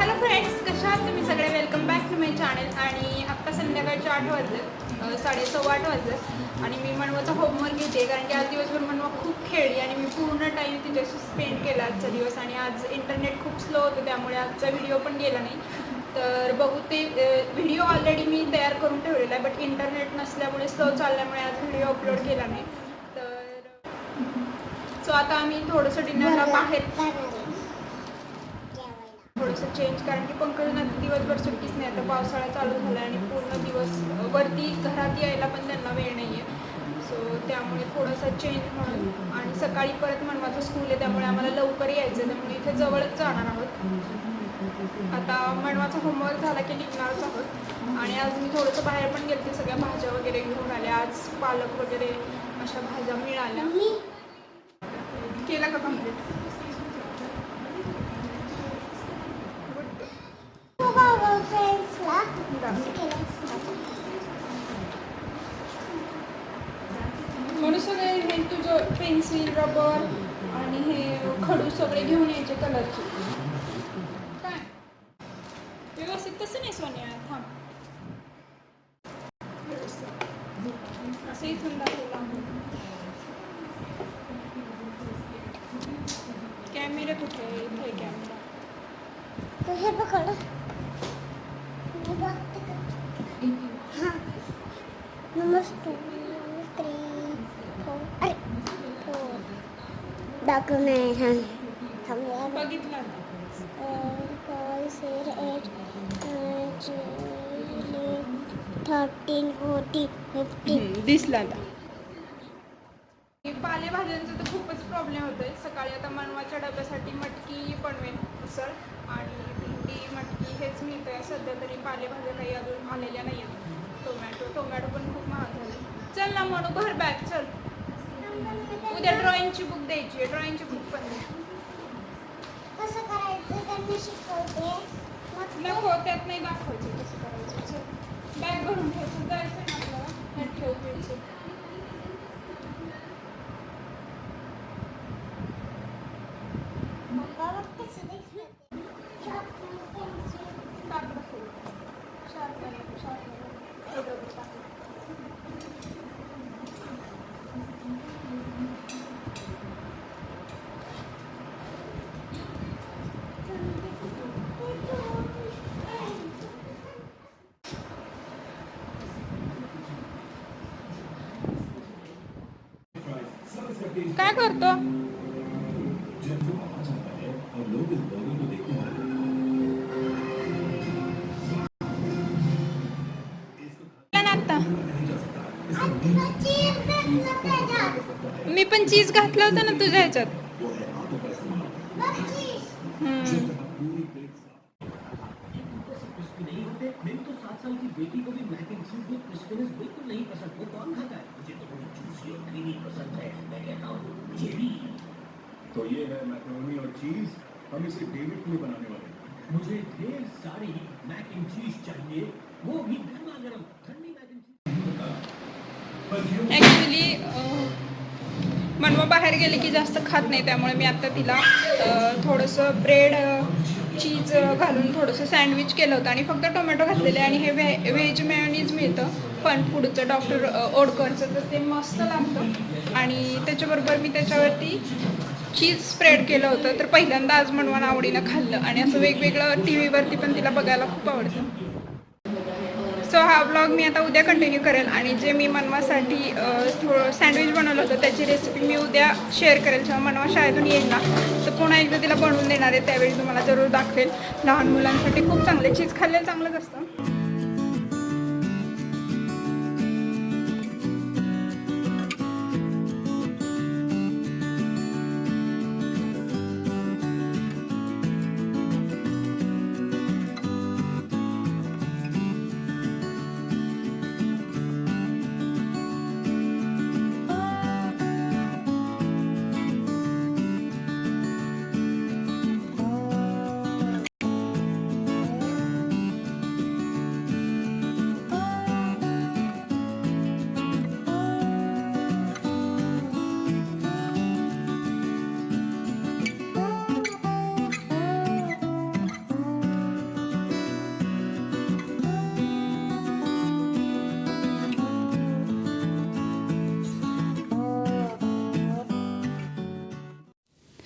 Hello friends, कशा आहात तुम्ही सगळे? Welcome back to my channel. आणि आत्ता संध्याकाळचे 8 वाजले, 7:15 वाजले आणि मी मनवाचा होमवर्क घेते, कारण की आज दिवसभर मनवा खूप खेळली आणि मी पूर्ण टाईम तिच्याशी स्पेंड केला आजचा दिवस. आणि आज इंटरनेट खूप स्लो होतं, त्यामुळे आजचा व्हिडिओ पण गेला नाही. तर बहुतेक व्हिडिओ ऑलरेडी मी तयार करून ठेवलेला आहे, बट इंटरनेट नसल्यामुळे स्लो चालल्यामुळे आज व्हिडिओ अपलोड केला नाही. तर सो आता आम्ही थोडंसं डिनरला बाहेर थोडंसं चेंज, कारण की पंकजना दिवसभर सुट्टीच नाही. आता पावसाळा चालू झाला आणि पूर्ण दिवस वरती घरात यायला पण त्यांना वेळ नाही आहे. सो त्यामुळे थोडासा चेंज म्हणून, आणि सकाळी परत मनवाचं स्कूल आहे, त्यामुळे आम्हाला लवकर यायचं आहे, त्यामुळे इथे जवळच जाणार आहोत. आता मनवाचा होमवर्क झाला की निघणारच आहोत. आणि आज मी थोडंसं बाहेर पण गेले, सगळ्या भाज्या वगैरे घेऊन आल्या. आज पालक वगैरे अशा भाज्या मिळाल्या. केला का कम्प्लीट? म्हणून सगळे हे तुझं पेन्सिल, रबर आणि हे खडू सगळे घेऊन यायचे कलरचे. काय व्यवस्थित तसं नाही सोनिया, थांब. असं इथून दाखवला कॅमेरा कुठे आहे? इथे कॅमेरा. हे पकड. नमस्ते. दाखवणे बघितला दिसला आता. पालेभाज्यांचा तर खूपच प्रॉब्लेम होतोय. सकाळी आता मनवाच्या डब्यासाठी मटकी बनवेन, उसळ आणि भेंडी, मटकी हेच मिळतंय सध्या तरी. पालेभाज्या काही अजून आलेल्या नाही आहेत. टोमॅटो पण खूप महाग झाले. चल ना म्हणू, भर बॅग, चल. उद्या ड्रॉइंगची बुक द्यायची आहे, ड्रॉइंगची बुक पण दे. कसं करायचं त्यांनी शिकवते. नको, त्यात नाही दाखवायचं कसं करायचं. चल बॅग भरून ठेवायचं, जायचं ना आपल्याला. नेट ठेवायचं. काय करतो? आता मी पण चीज घातलं होतं ना तुझ्या ह्याच्यात. मेरी तो 7 साल की बेटी को भी मैक एंड चीज विद क्रिस्पीनेस बिल्कुल नहीं पसंद। वो कौन खाता है? मुझे तो बड़ी जूसी और क्रीमी पसंद है। मैं कहता हूँ जेली। तो ये है मैक्रोनी और चीज, हम इसे डेविड में बनाने वाले हैं। मुझे ढेर सारी मैक एंड चीज चाहिए, वो भी गर्मा गर्म ठंडी मैक एंड चीज। ॲक्च्युली मनवा बाहेर गेले की जास्त खात नाही, त्यामुळे मी आता तिला थोडंसं ब्रेड, चीज घालून थोडंसं सँडविच केलं होतं आणि फक्त टोमॅटो घातलेले. आणि हे व्हेज मेयोनीज मिळतं फन फूडचं, डॉक्टर ओडकरचं, तर ते मस्त लागतं. आणि त्याच्याबरोबर मी त्याच्यावरती चीज स्प्रेड केलं होतं. तर पहिल्यांदा आज मनवानं आवडीनं खाल्लं. आणि असं वेगवेगळं टी व्हीवरती पण तिला बघायला खूप आवडतं. सो हा व्लॉग मी आता उद्या कंटिन्यू करेल. आणि जे मी मनवासाठी थोडं सँडविच बनवलं होतं त्याची रेसिपी मी उद्या शेअर करेल. जेव्हा मनवा शाळेतून येईल ना, तर पुन्हा एकदा तिला बनवून देणार आहे, त्यावेळी तुम्हाला जरूर दाखवेल. लहान मुलांसाठी खूप चांगले, चीज खाल्लेलं चांगलंच असतं.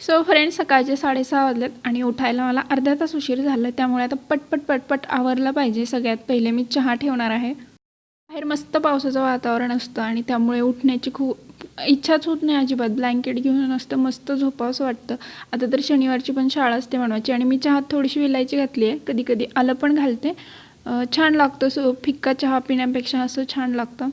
सो फ्रेंड्स, सकाळचे 6:30 वाजलेत आणि उठायला मला अर्धा तास उशीर झाला, त्यामुळे आता पटपट आवरलं पाहिजे. सगळ्यात पहिले मी चहा ठेवणार आहे. बाहेर मस्त पावसाचं वातावरण असतं आणि त्यामुळे उठण्याची खूप इच्छाच होत नाही अजिबात. ब्लँकेट घेऊन असतं, मस्त झोपावंसं वाटतं. आता तर शनिवारची पण शाळा असते मनवाची आणि मी चहात थोडीशी विलायची घातली आहे. कधी कधी आलं पण घालते. छान लागतं. फिक्का चहा पिण्यापेक्षा असं छान लागतं.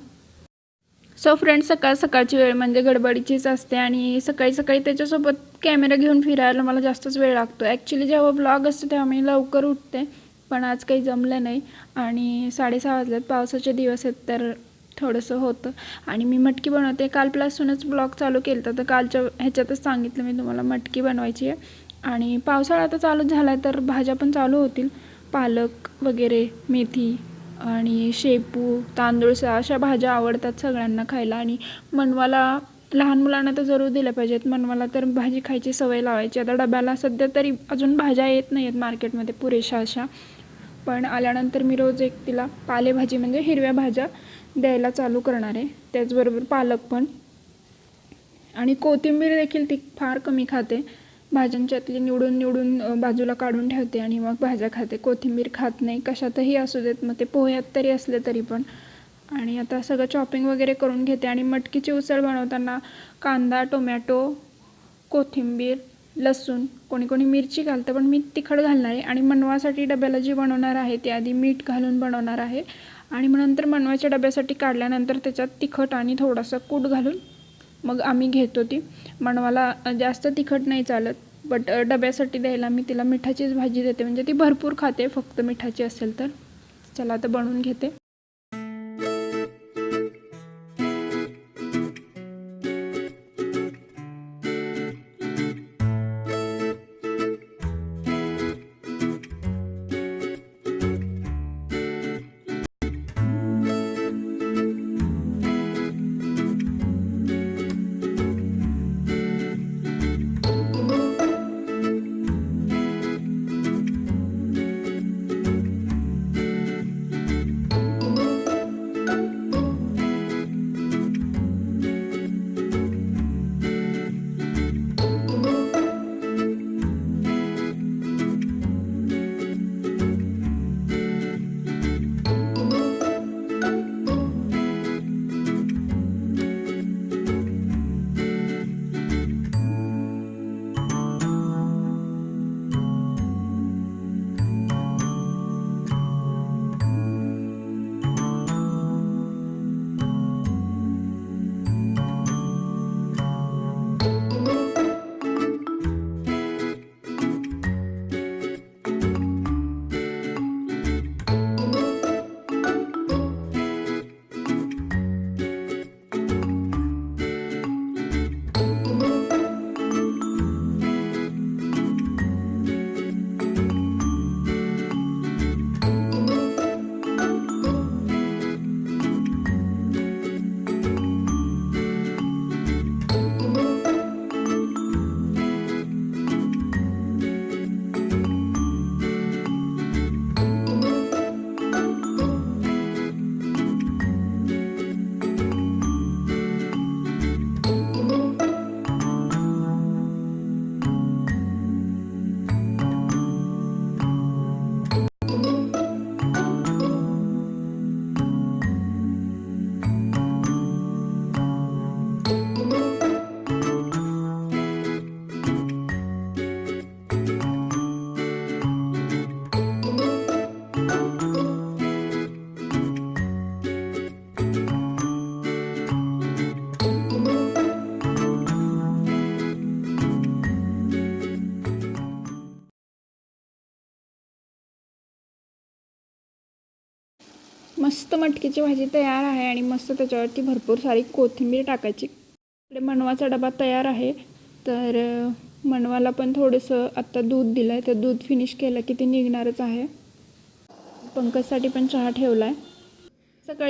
सो फ्रेंड्स, सकाळची वेळ म्हणजे गडबडीचीच असते आणि सकाळी त्याच्यासोबत कॅमेरा घेऊन फिरायला मला जास्तच वेळ लागतो. ॲक्च्युली जेव्हा ब्लॉग असते तेव्हा मी लवकर उठते, पण आज काही जमलं नाही आणि 6:30 वाजलेत. पावसाचे दिवस आहेत तर थोडंसं होतं. आणि मी मटकी बनवते. कालपासूनच ब्लॉग चालू केलं तर कालच्या ह्याच्यातच सांगितलं मी तुम्हाला मटकी बनवायची आहे. आणि पावसाळा आता चालू झाला आहे तर भाज्या पण चालू होतील. पालक वगैरे, मेथी आणि शेपू, तांदूळसा अशा भाज्या आवडतात सगळ्यांना खायला. आणि मनवाला, लहान मुलांना तर जरूर दिल्या पाहिजेत. मनवाला तर भाजी खायची सवय लावायची. आता डब्याला सध्या तरी अजून भाज्या येत नाही आहेत मार्केटमध्ये पुरेशा अशा, पण आल्यानंतर मी रोज एक तिला पालेभाजी म्हणजे हिरव्या भाज्या द्यायला चालू करणार आहे. त्याचबरोबर पालक पण. आणि कोथिंबीर देखील ती फार कमी खाते. भाज्यांच्यातली निवडून बाजूला काढून ठेवते आणि मग भाज्या खाते. कोथिंबीर खात नाही कशातही असू देत, मग ते पोह्यात तरी असले तरी पण. आणि आता सगळं चॉपिंग वगैरे करून घेते. आणि मटकीची उसळ बनवताना कांदा, टोमॅटो, कोथिंबीर, लसूण, कोणी मिरची घालतं, पण मी तिखट घालणार आहे. आणि मनवासाठी डब्याला जी बनवणार आहे ती आधी मीठ घालून बनवणार आहे आणि मग नंतर मनवाच्या डब्यासाठी काढल्यानंतर त्याच्यात तिखट आणि थोडासा कूट घालून मग आम्ही घेतो ती. मनवाला जास्त तिखट नाही चालत, बट डब्यासाठी द्यायला मी तिला मिठाचीच भाजी देते, म्हणजे ती भरपूर खाते फक्त मिठाची असेल तर. चला आता बनवून घेते. मस्त मटकीची भाजी तयार आहे आणि मस्त त्याच्यावरती भरपूर सारी कोथिंबीर टाकायची. इकडे मनवाचा डबा तयार आहे. तर मनवाला पण थोडंसं आत्ता दूध दिलं आहे, तर दूध फिनिश केलं की ते निघणारच आहे. पंकजसाठी पण चहा ठेवला आहे.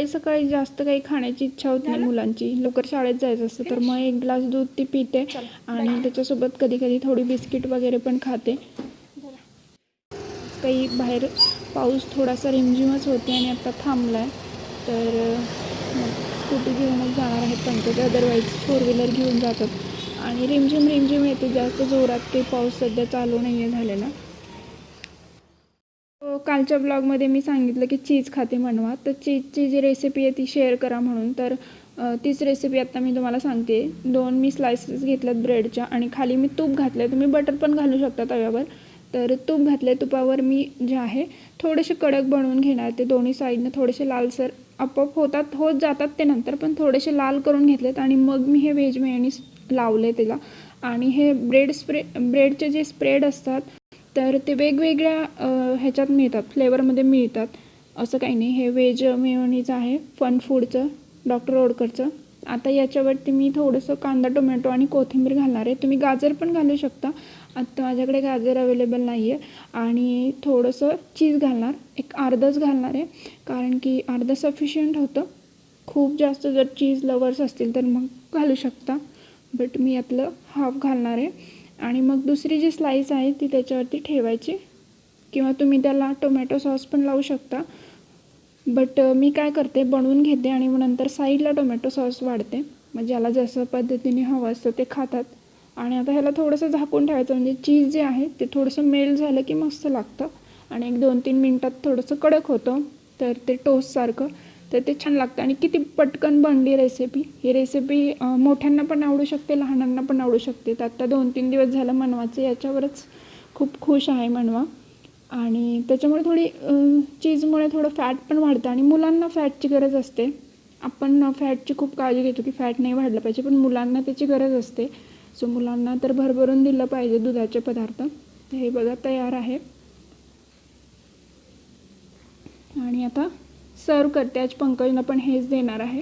सकाळी जास्त काही खाण्याची इच्छा होत नाही मुलांची, लवकर शाळेत जायचं असतं, तर मग एक ग्लास दूध ती पिते आणि त्याच्यासोबत कधी थोडी बिस्किट वगैरे पण खाते. काही बाहेर पाऊस थोडासा रिमझिमच होते आणि आता थांबला आहे, तर स्कूटी घेऊनच जाणार आहेत पंकज. अदरवाईज 4 व्हीलर घेऊन जातात आणि रिमझिम रिमझिम येते, जास्त जोरात काही पाऊस सध्या चालू नाही आहे झालेला. कालच्या ब्लॉगमध्ये मी सांगितलं की चीज खाते म्हणवा, तर चीजची जी रेसिपी आहे ती शेअर करा म्हणून. तर तीच रेसिपी आत्ता मी तुम्हाला सांगते. 2 मी स्लायसेस घेतल्यात ब्रेडच्या आणि खाली मी तूप घातलं आहे. तुम्ही बटर पण घालू शकता तव्यावर. तर तूप घातले, तुपावर मी जे आहे थोडेसे कडक बनवून घेणार. ते दोन्ही साईडनं थोडेसे लालसर आपोआप होत जातात ते नंतर, पण थोडेसे लाल करून घेतलेत. आणि मग मी हे व्हेज मेयोनीज लावले त्याला. आणि हे ब्रेडचे जे स्प्रेड असतात तर ते वेगवेगळ्या ह्याच्यात मिळतात, फ्लेवरमध्ये मिळतात, असं काही नाही. हे व्हेज मेयोनीज आहे फन फूडचं, डॉक्टर ओडकरचं. आता याच्यावरती मी थोडंसं कांदा, टोमॅटो आणि कोथिंबीर घालणार आहे. तुम्ही गाजर पण घालू शकता, आत्ता माझ्याकडे गाजर अवेलेबल नाही आहे. आणि थोडंसं चीज घालणार, एक अर्धच घालणार आहे, कारण की अर्धं सफिशियंट होतं. खूप जास्त जर चीज लवर्स असतील तर मग घालू शकता, बट मी यातलं हाफ घालणार आहे. आणि मग दुसरी जी स्लाईस आहे ती त्याच्यावरती ठेवायची, किंवा तुम्ही त्याला टोमॅटो सॉस पण लावू शकता. बट मी काय करते, बनवून घेते आणि मग नंतर साईडला टोमॅटो सॉस वाढते. मग ज्याला जसं पद्धतीने हवं असतं ते खातात. आणि आता ह्याला थोडंसं झाकून ठेवायचं, म्हणजे चीज जे आहे ते थोडंसं मेल्ट झालं की मस्त लागतं. आणि 1-2-3 मिनटात थोडंसं कडक होतं, तर ते टोस्टसारखं, तर ते छान लागतं. आणि किती पटकन बनली रेसिपी. ही रेसिपी मोठ्यांना पण आवडू शकते, लहानांना पण आवडू शकते. तर आत्ता 2-3 दिवस झालं मनवाचं याच्यावरच खूप खुश आहे मनवा. आणि त्याच्यामुळे थोडी चीजमुळे थोडं फॅट पण वाढतं, आणि मुलांना फॅटची गरज असते. आपण फॅटची खूप काळजी घेतो की फॅट नाही वाढलं पाहिजे, पण मुलांना त्याची गरज असते. सो मुलांना तर भरभरून दिलं पाहिजे दुधाचे पदार्थ. तर हे बघा तयार आहे. आणि आता सर्व करते. आज पंकजनं पण हेच देणार आहे.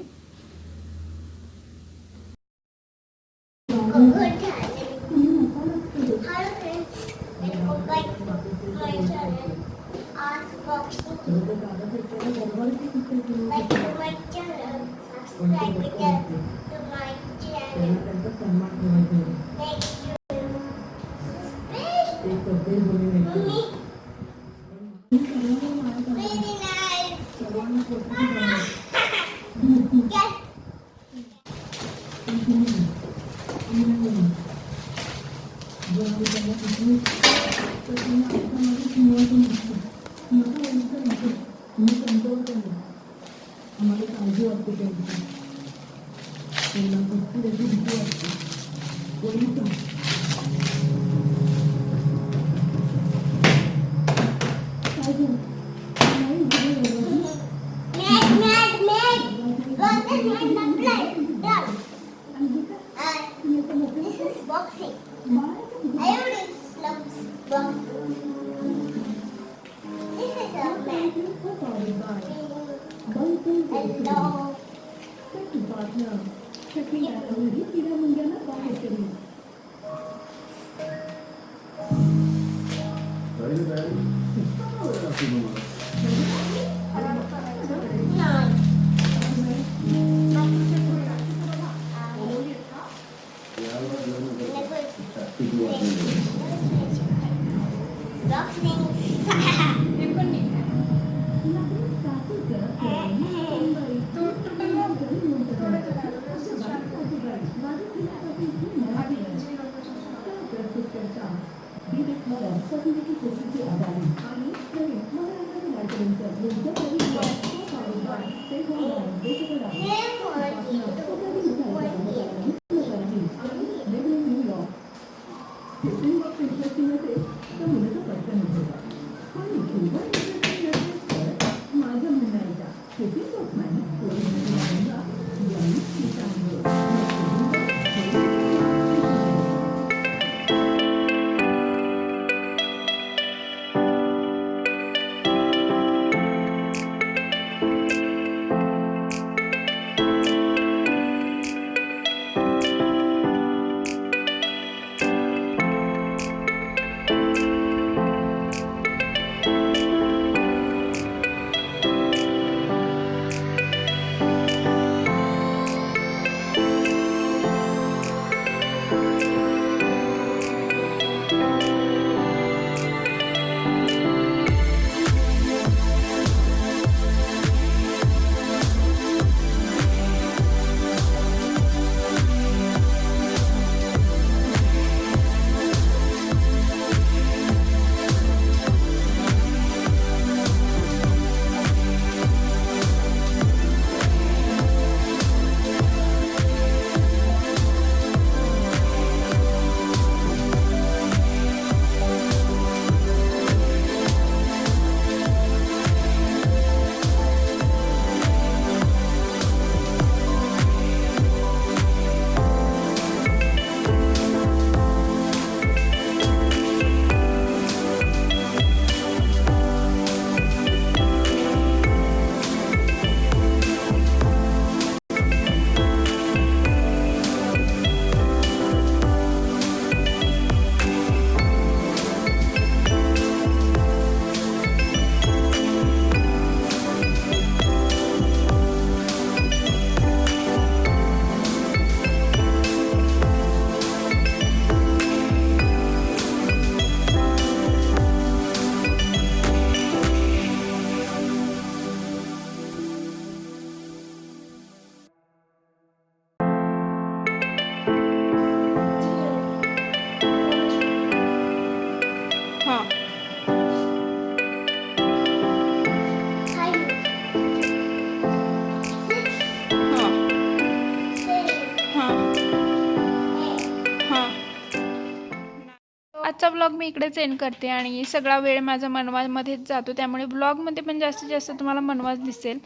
आजचा व्लॉग मी इकडेच एंड करते आणि सगळा वेळ माझा मनवामध्येच जातो, त्यामुळे व्लॉगमध्ये पण जास्तीत जास्त तुम्हाला मनवाच दिसेल.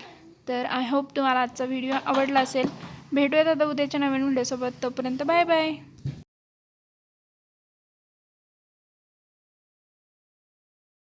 तर आय होप तुम्हाला आजचा व्हिडिओ आवडला असेल. भेटूयात आता उद्याच्या नवीन व्हिडिओसोबत. तोपर्यंत बाय बाय.